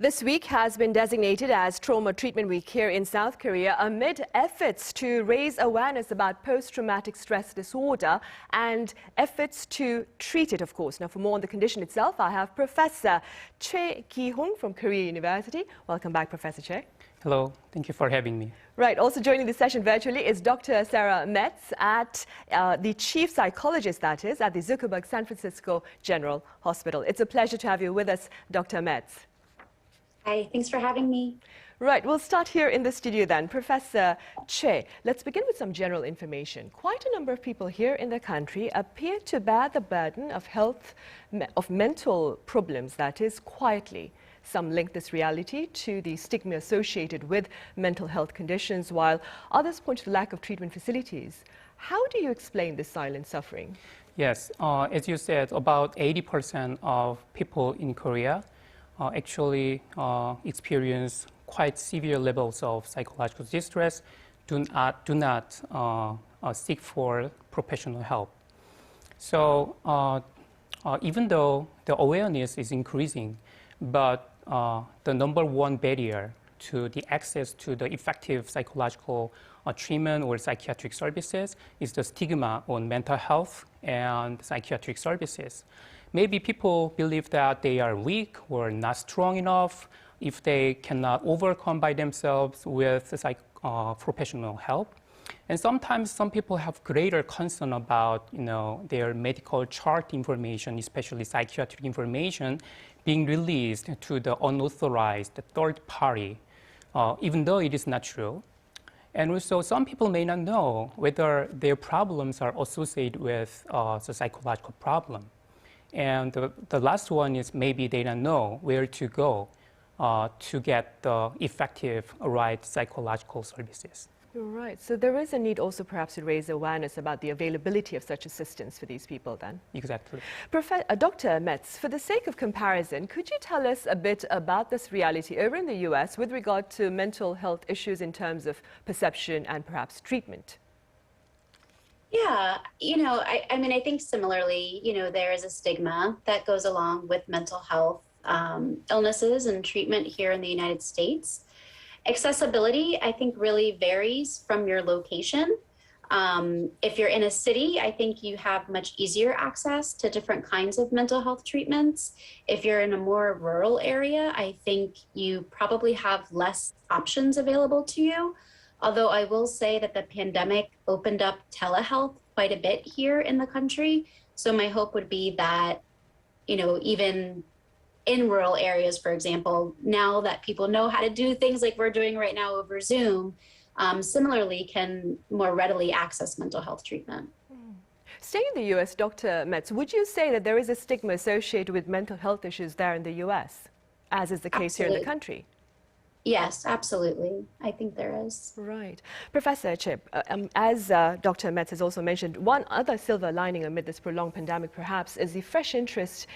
This week has been designated as Trauma Treatment Week here in South Korea amid efforts to raise awareness about post-traumatic stress disorder and efforts to treat it, of course. Now, for more on the condition itself, I have Professor Choi Kee-hong from Korea University. Welcome back, Professor Choi. Hello, thank you for having me. Right, also joining the session virtually is Dr. Sarah Metz, the Chief Psychologist, that is, at the Zuckerberg San Francisco General Hospital. It's a pleasure to have you with us, Dr. Metz. Hi, thanks for having me. Right, we'll start here in the studio then. Professor Choi, let's begin with some general information. Quite a number of people here in the country appear to bear the burden of mental problems, that is, quietly. Some link this reality to the stigma associated with mental health conditions, while others point to the lack of treatment facilities. How do you explain this silent suffering? Yes, as you said, about 80% of people in Korea actually experience quite severe levels of psychological distress, do not seek for professional help. So even though the awareness is increasing, but the number one barrier to the access to the effective psychological treatment or psychiatric services is the stigma on mental health and psychiatric services. Maybe people believe that they are weak or not strong enough if they cannot overcome by themselves with professional help. And sometimes some people have greater concern about their medical chart information, especially psychiatric information, being released to the unauthorized third party, even though it is not true. And also, some people may not know whether their problems are associated with the psychological problem. And the last one is maybe they don't know where to go to get the effective, right psychological services. Right. So there is a need also perhaps to raise awareness about the availability of such assistance for these people then. Exactly. Dr. Metz, for the sake of comparison, could you tell us a bit about this reality over in the US with regard to mental health issues in terms of perception and perhaps treatment? Yeah, I think similarly, there is a stigma that goes along with mental health illnesses and treatment here in the United States. Accessibility, I think, really varies from your location. If you're in a city, I think you have much easier access to different kinds of mental health treatments. If you're in a more rural area, I think you probably have less options available to you. Although I will say that the pandemic opened up telehealth quite a bit here in the country. So my hope would be that, even in rural areas, for example, now that people know how to do things like we're doing right now over Zoom, similarly can more readily access mental health treatment. Staying in the US, Dr. Metz, would you say that there is a stigma associated with mental health issues there in the US, as is the case here in the country? Yes, absolutely. I think there is. Right. Professor Choi, as Dr. Metz has also mentioned, one other silver lining amid this prolonged pandemic perhaps is the fresh interest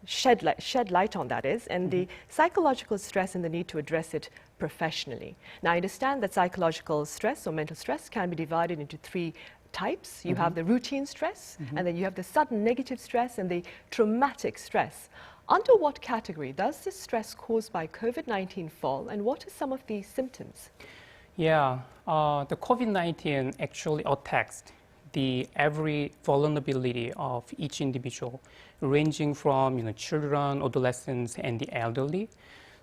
shed light on, that is, and the psychological stress and the need to address it professionally. Now, I understand that psychological stress or mental stress can be divided into three types. You have the routine stress, and then you have the sudden negative stress and the traumatic stress. Under what category does this stress caused by COVID-19 fall, and what are some of the symptoms? Yeah, the COVID-19 actually attacks every vulnerability of each individual, ranging from children, adolescents, and the elderly.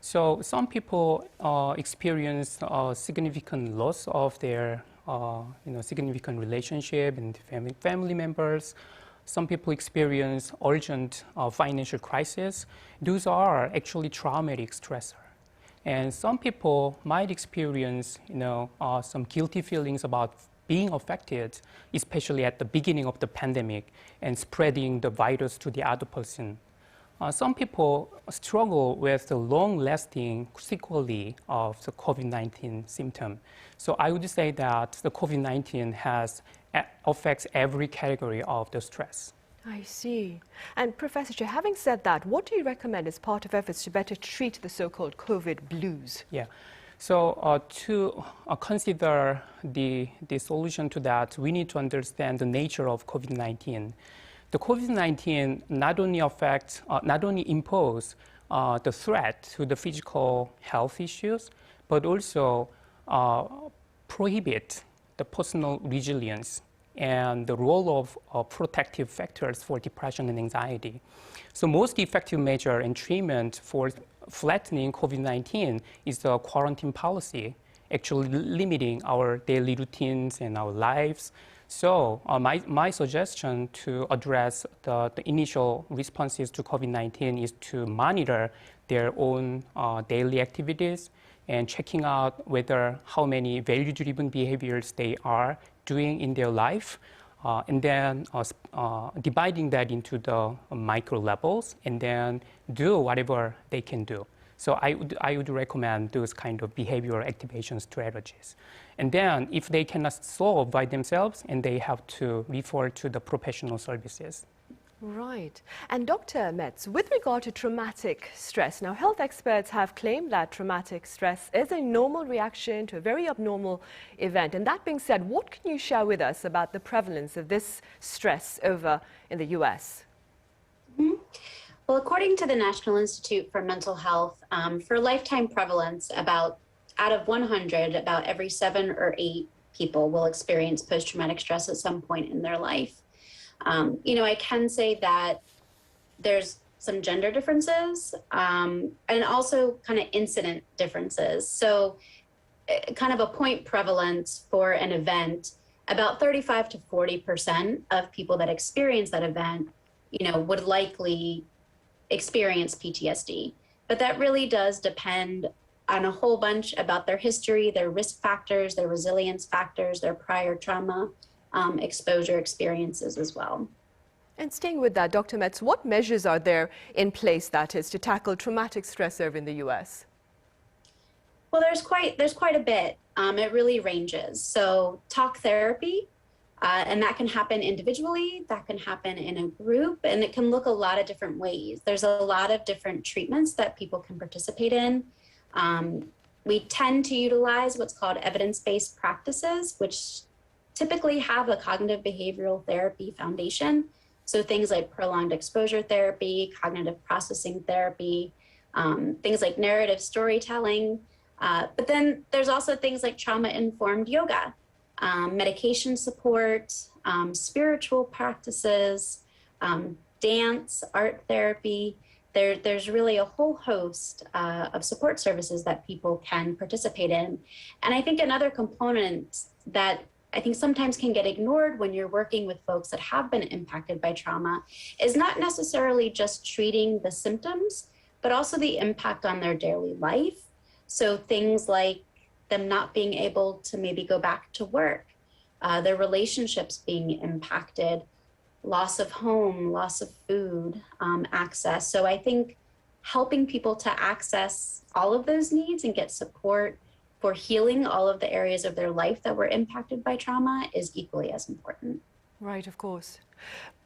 So some people experience significant loss of their significant relationship and family members. Some people experience urgent financial crisis. Those are actually traumatic stressors. And some people might experience, some guilty feelings about being affected, especially at the beginning of the pandemic and spreading the virus to the other person. Some people struggle with the long-lasting sequelae of the COVID-19 symptom. So I would say that the COVID-19 affects every category of the stress. I see. And Professor Choi, having said that, what do you recommend as part of efforts to better treat the so-called COVID blues? Yeah. So to consider the solution to that, we need to understand the nature of COVID-19. The COVID-19 not only impose the threat to the physical health issues, but also prohibit the personal resilience and the role of protective factors for depression and anxiety. So most effective measure and treatment for flattening COVID-19 is the quarantine policy, actually limiting our daily routines and our lives. So my suggestion to address the initial responses to COVID-19 is to monitor their own daily activities and checking out whether how many value-driven behaviors they are doing in their life, and then dividing that into the micro levels, and then do whatever they can do. So I would recommend those kind of behavioral activation strategies. And then if they cannot solve by themselves, and they have to refer to the professional services. Right. And Dr. Metz, with regard to traumatic stress, now health experts have claimed that traumatic stress is a normal reaction to a very abnormal event. And that being said, what can you share with us about the prevalence of this stress over in the US? Mm-hmm. Well, according to the National Institute for Mental Health, for lifetime prevalence, out of 100, about every 7 or 8 people will experience post-traumatic stress at some point in their life. I can say that there's some gender differences and also kind of incident differences. So kind of a point prevalence for an event, about 35 to 40% of people that experience that event, would likely experience PTSD. But that really does depend on a whole bunch about their history, their risk factors, their resilience factors, their prior trauma, exposure experiences as well. And staying with that, Dr. Metz, what measures are there in place, that is, to tackle traumatic stress over in the US? Well, there's quite a bit. It really ranges. So talk therapy, and that can happen individually, that can happen in a group, and it can look a lot of different ways. There's a lot of different treatments that people can participate in. We tend to utilize what's called evidence-based practices, which typically have a cognitive behavioral therapy foundation. So things like prolonged exposure therapy, cognitive processing therapy, things like narrative storytelling. But then there's also things like trauma-informed yoga, medication support, spiritual practices, dance, art therapy. There's really a whole host of support services that people can participate in. And I think another component that I think sometimes can get ignored when you're working with folks that have been impacted by trauma is not necessarily just treating the symptoms, but also the impact on their daily life. So things like them not being able to maybe go back to work, their relationships being impacted, loss of home, loss of food, access. So I think helping people to access all of those needs and get support for healing all of the areas of their life that were impacted by trauma is equally as important. Right, of course.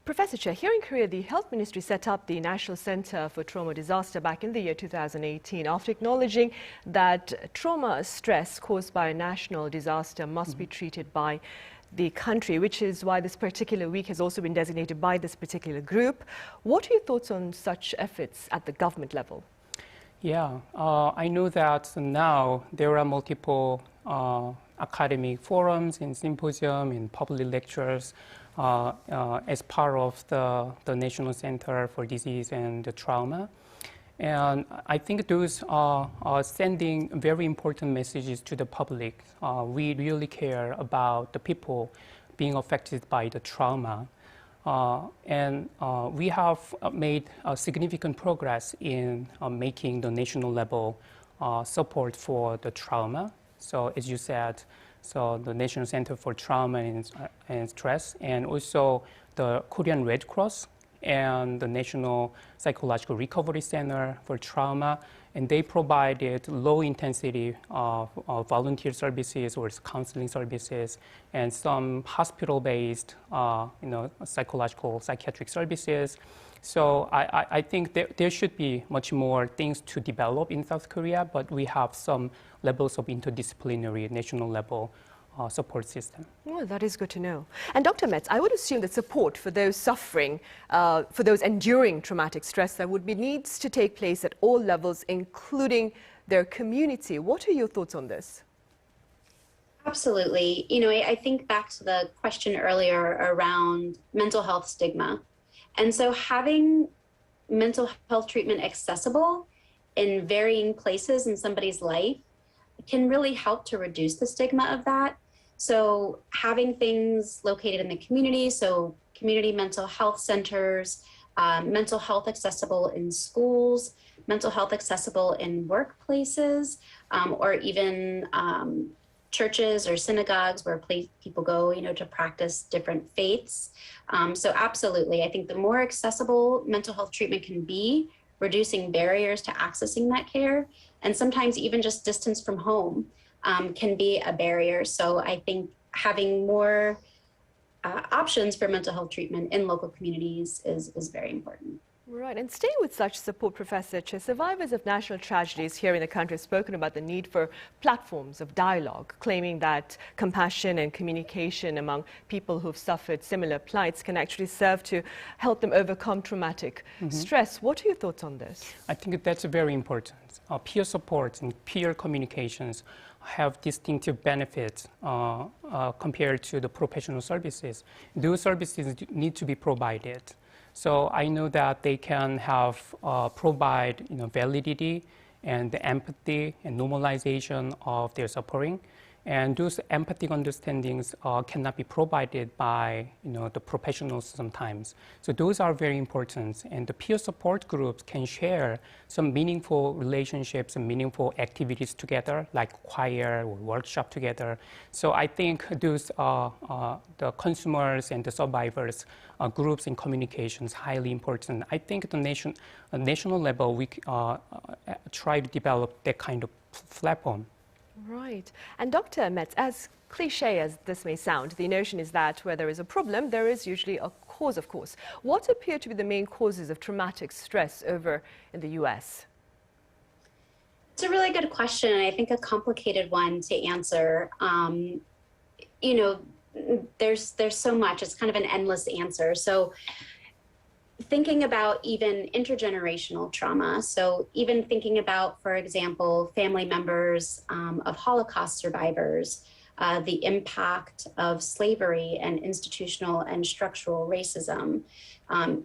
Professor Choi, here in Korea, the Health Ministry set up the National Center for Trauma Disaster back in the year 2018 after acknowledging that trauma stress caused by a national disaster must be treated by the country, which is why this particular week has also been designated by this particular group. What are your thoughts on such efforts at the government level? Yeah, I know that now there are multiple academic forums and symposium and public lectures as part of the National Center for Disease and Trauma. And I think those are sending very important messages to the public. We really care about the people being affected by the trauma. And we have made significant progress in making the national level support for the trauma. So as you said, so the National Center for Trauma and Stress, and also the Korean Red Cross and the National Psychological Recovery Center for Trauma, and they provided low-intensity volunteer services or counseling services, and some hospital-based, psychological psychiatric services. So I think there should be much more things to develop in South Korea, but we have some levels of interdisciplinary national level support system. Well, that is good to know. And Dr. Metz, I would assume that support for those suffering, for those enduring traumatic stress, that would be needs to take place at all levels, including their community. What are your thoughts on this? Absolutely. You know, I think back to the question earlier around mental health stigma. And so having mental health treatment accessible in varying places in somebody's life can really help to reduce the stigma of that. So having things located in the community, so community mental health centers, mental health accessible in schools, mental health accessible in workplaces, or even churches or synagogues where people go, you know, to practice different faiths. So absolutely, I think the more accessible mental health treatment can be, reducing barriers to accessing that care, and sometimes even just distance from home can be a barrier. So I think having more options for mental health treatment in local communities is very important. Right, and staying with such support, Professor Choi, survivors of national tragedies here in the country have spoken about the need for platforms of dialogue, claiming that compassion and communication among people who've suffered similar plights can actually serve to help them overcome traumatic stress. What are your thoughts on this? I think that's very important. Peer support and peer communications have distinctive benefits compared to the professional services. Those services need to be provided. So I know that they can provide validity and the empathy and normalization of their suffering. And those empathic understandings cannot be provided by the professionals sometimes. So those are very important. And the peer support groups can share some meaningful relationships and meaningful activities together, like choir or workshop together. So I think those the consumers and the survivors groups and communications highly important. I think at the national level, we try to develop that kind of platform. Right. And Dr. Metz, as cliche as this may sound, the notion is that where there is a problem, there is usually a cause, of course. What appear to be the main causes of traumatic stress over in the US? It's a really good question, and I think a complicated one to answer. There's so much. It's kind of an endless answer. So thinking about even intergenerational trauma, so even thinking about, for example, family members of Holocaust survivors, the impact of slavery and institutional and structural racism,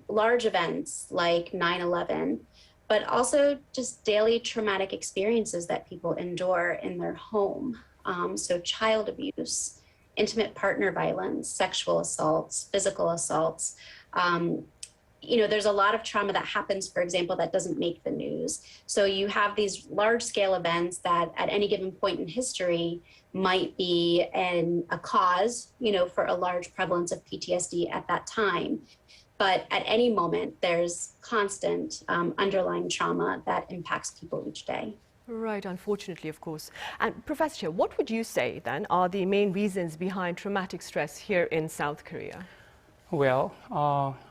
large events like 9/11, but also just daily traumatic experiences that people endure in their home. So child abuse, intimate partner violence, sexual assaults, physical assaults. There's a lot of trauma that happens, for example, that doesn't make the news. So you have these large-scale events that at any given point in history might be a cause, for a large prevalence of PTSD at that time. But at any moment, there's constant underlying trauma that impacts people each day. Right, unfortunately, of course. And Professor Choi, what would you say then are the main reasons behind traumatic stress here in South Korea? Well,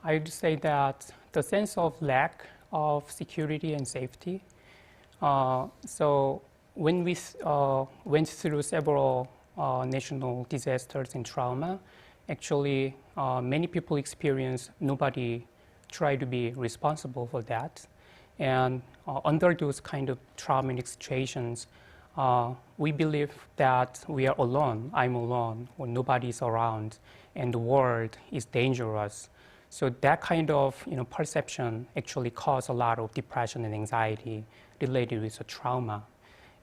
I'd say that the sense of lack of security and safety. So when we went through several national disasters and trauma, actually many people experience nobody try to be responsible for that. And under those kind of traumatic situations, we believe that we are alone, I'm alone, or nobody's around, and the world is dangerous. So that kind of perception actually caused a lot of depression and anxiety related with the trauma.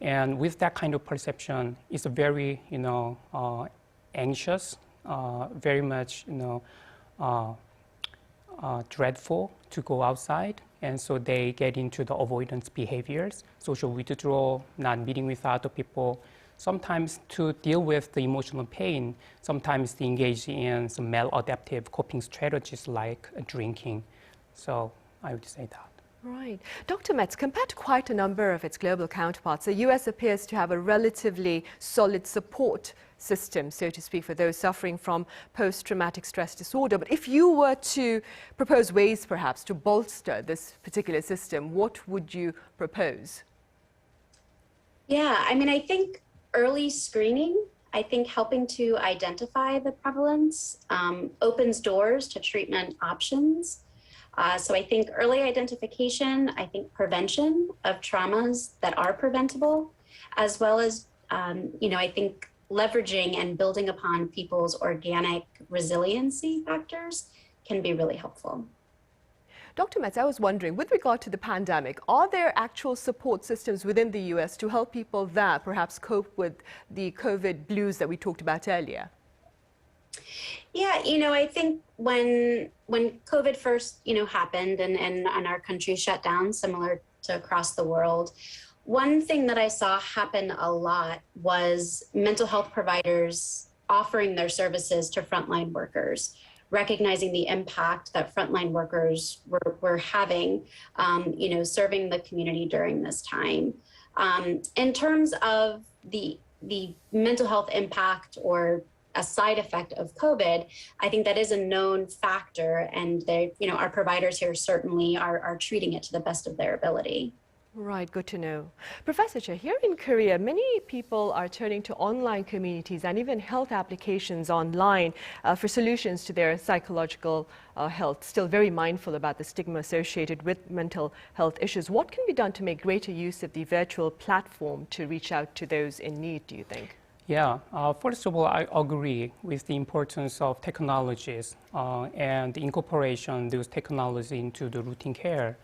And with that kind of perception, it's very anxious, very much dreadful to go outside. And so they get into the avoidance behaviors, social withdrawal, not meeting with other people. Sometimes to deal with the emotional pain, sometimes they engage in some maladaptive coping strategies like drinking. So I would say that. Right. Dr. Metz, compared to quite a number of its global counterparts, the US appears to have a relatively solid support system, so to speak, for those suffering from post-traumatic stress disorder. But if you were to propose ways, perhaps, to bolster this particular system, what would you propose? Yeah, I think early screening I think helping to identify the prevalence opens doors to treatment options. So I think early identification, I think prevention of traumas that are preventable, as well as, I think leveraging and building upon people's organic resiliency factors can be really helpful. Dr. Metz, I was wondering, with regard to the pandemic, are there actual support systems within the U.S. to help people there perhaps cope with the COVID blues that we talked about earlier? Yeah, I think when COVID first, happened and our country shut down, similar to across the world, one thing that I saw happen a lot was mental health providers offering their services to frontline workers, recognizing the impact that frontline workers were having, serving the community during this time. In terms of the mental health impact or a side effect of COVID, I think that is a known factor, and our providers here certainly are treating it to the best of their ability. Right, good to know. Professor Choi, here in Korea, many people are turning to online communities and even health applications online for solutions to their psychological health, still very mindful about the stigma associated with mental health issues. What can be done to make greater use of the virtual platform to reach out to those in need, do you think? Yeah, first of all, I agree with the importance of technologies and the incorporation of those technologies into the routine care.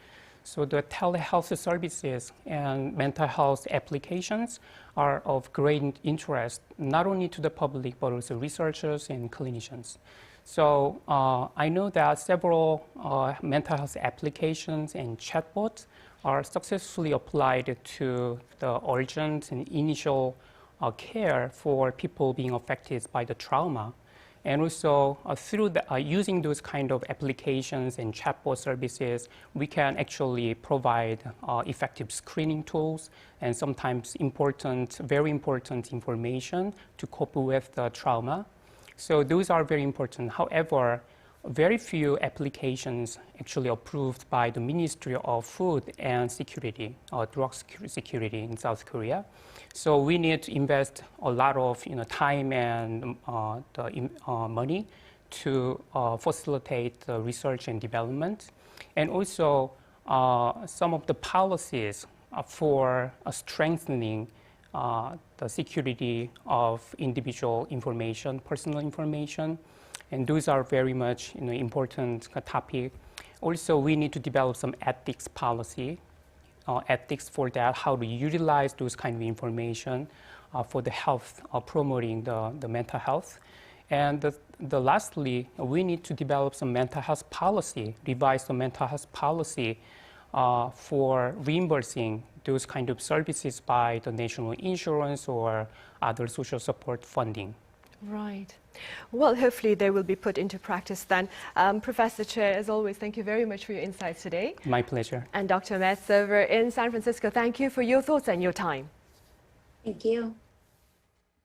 So the telehealth services and mental health applications are of great interest, not only to the public, but also researchers and clinicians. So I know that several mental health applications and chatbots are successfully applied to the urgent and initial care for people being affected by the trauma. And also through using those kind of applications and chatbot services, we can actually provide effective screening tools and sometimes very important information to cope with the trauma. So those are very important. However, very few applications actually approved by the Ministry of Food and Security, Drug Security in South Korea. So we need to invest a lot of time and money to facilitate the research and development, and also some of the policies for strengthening the security of individual information, personal information, and those are very much important topic. Also, we need to develop some ethics policy. Ethics for that, how to utilize those kind of information for the health, promoting the mental health. And lastly, we need to develop some mental health policy, revise the mental health policy for reimbursing those kind of services by the national insurance or other social support funding. Right. Well, hopefully they will be put into practice then. Professor Choi, as always, thank you very much for your insights today. My pleasure. And Dr. Metz over in San Francisco, thank you for your thoughts and your time. Thank you.